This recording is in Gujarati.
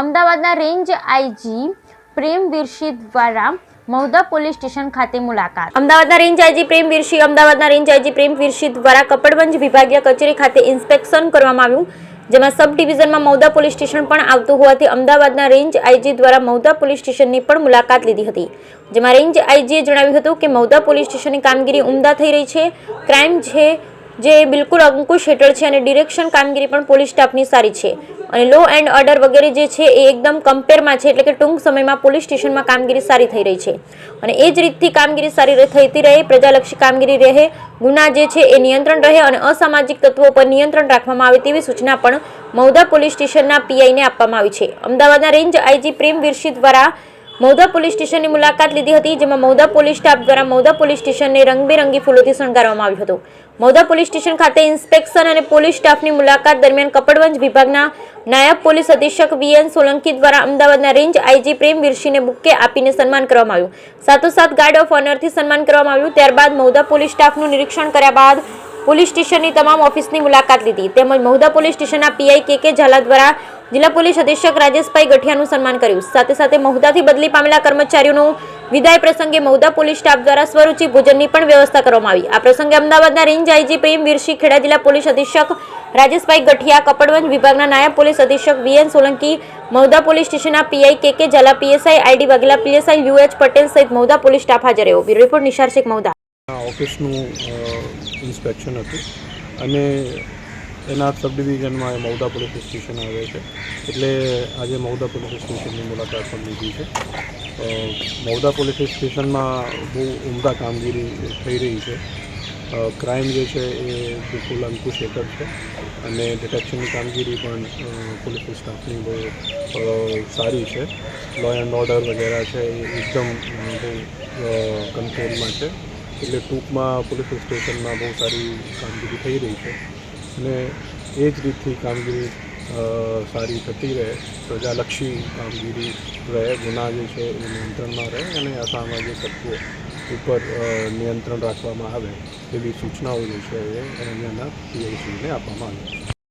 અમદાવાદના રેન્જ આઈજી પ્રેમવીરસિંહ દ્વારા મહુધા પોલીસ સ્ટેશન ખાતે મુલાકાત। અમદાવાદના રેન્જ આઈજી પ્રેમવીરસિંહ દ્વારા કપડવંજ વિભાગીય કચેરી ખાતે ઇન્સ્પેક્શન કરવામાં આવ્યું, જેમાં સબ ડિવિઝનમાં મહુધા પોલીસ સ્ટેશન પણ આવતું હોવાથી અમદાવાદના રેન્જ આઈજી દ્વારા મહુધા પોલીસ સ્ટેશનની પણ મુલાકાત લીધી હતી, જેમાં રેન્જ આઈજીએ જણાવ્યું હતું કે મહુધા પોલીસ સ્ટેશનની કામગીરી ઉમદા થઈ રહી છે। ક્રાઇમ છે જે બિલકુલ અંકુશ હેઠળ છે અને ડિરેક્શન કામગીરી પણ પોલીસ સ્ટાફની સારી છે અને લો એન્ડ ઓર્ડર વગેરે જે છે એ એકદમ કમ્પેરમાં છે, એટલે કે ટૂંક સમયમાં પોલીસ સ્ટેશનમાં કામગીરી સારી થઈ રહી છે અને એ જ રીતથી કામગીરી સારી થતી રહે, પ્રજાલક્ષી કામગીરી રહે, ગુના જે છે એ નિયંત્રણ રહે અને અસામાજિક તત્વો પર નિયંત્રણ રાખવામાં આવે તેવી સૂચના પણ મહુધા પોલીસ સ્ટેશનના પીઆઈને આપવામાં આવી છે। અમદાવાદના રેન્જ આઈજી પ્રેમવીરસિંહ દ્વારા મહુધા પોલીસ સ્ટેશનની મુલાકાત લીધી હતી, જેમાં મહુધા પોલીસ સ્ટાફ દ્વારા મહુધા પોલીસ સ્ટેશનને રંગબેરંગી ફૂલોથી શણગારવામાં આવ્યું હતું। મહુધા પોલીસ સ્ટેશન ખાતે ઇન્સ્પેક્શન અને પોલીસ સ્ટાફની મુલાકાત દરમિયાન કપડવંજ વિભાગના નાયબ પોલીસ અધિક્ષક વીએન સોલંકી દ્વારા અમદાવાદના રેન્જ આઈજી પ્રેમવીરસિંહને બુકે આપીને સન્માન કરવામાં આવ્યું, સાથોસાથ ગાર્ડ ઓફ ઓનરથી સન્માન કરવામાં આવ્યું। ત્યારબાદ મહુધા પોલીસ સ્ટાફનું નિરીક્ષણ કર્યા બાદ પોલીસ સ્ટેશનની તમામ ઓફિસની મુલાકાત લીધી, તેમજ મહુધા પોલીસ સ્ટેશનના પીઆઈ કે ઝાલા દ્વારા જિલ્લા પોલીસ અધિક્ષક રાજેશભાઈ ગઠિયાનું સન્માન કર્યું। સાથે સાથે મહુધાથી બદલી પામેલા કર્મચારીઓનું વિદાય પ્રસંગે મહુધા પોલીસ સ્ટાફ દ્વારા સ્વરૂચિ ભોજનની પણ વ્યવસ્થા કરવામાં આવી। આ પ્રસંગે અમદાવાદના રેન્જ આઈજી પ્રેમવીરસિંહ, ખેડા જિલ્લા પોલીસ અધિક્ષક રાજેશભાઈ ગઠિયા, કપડવંજ વિભાગના નાયબ પોલીસ અધિક્ષક વીએન સોલંકી, મહુધા પોલીસ સ્ટેશનના PI K Zala, PSI ID Vaghela, PSI UH Patel સહિત મહુધા પોલીસ સ્ટાફ હાજર રહ્યો। Bureau report Nishar Shaikh, Mahudha. ઓફિસનું ઇન્સ્પેક્શન હતું અને એના સબ ડિવિઝનમાં મહુધા પોલીસ સ્ટેશન આવે છે, એટલે આજે મહુધા પોલીસ સ્ટેશનની મુલાકાત પણ લીધી છે। મહુધા પોલીસ સ્ટેશનમાં બહુ ઉમદા કામગીરી થઈ રહી છે। ક્રાઇમ જે છે એ બિલકુલ અંકુશ હેઠળ છે અને ડિટેક્શનની કામગીરી પણ પોલીસ સ્ટાફની બહુ સારી છે। લો એન્ડ ઓર્ડર વગેરે છે એ એકદમ બહુ કંટ્રોલમાં છે, એટલે ટૂંકમાં પોલીસ સ્ટેશનમાં બહુ સારી કામગીરી થઈ રહી છે અને એ જ રીતથી કામગીરી સારી થતી રહે, પ્રજાલક્ષી કામગીરી રહે, ગુના જે છે એ નિયંત્રણમાં રહે અને અસામાજિક તત્વો ઉપર નિયંત્રણ રાખવામાં આવે એવી સૂચનાઓ જે છે એ અહીંયાના પીઆઈસીને આપવામાં આવી છે।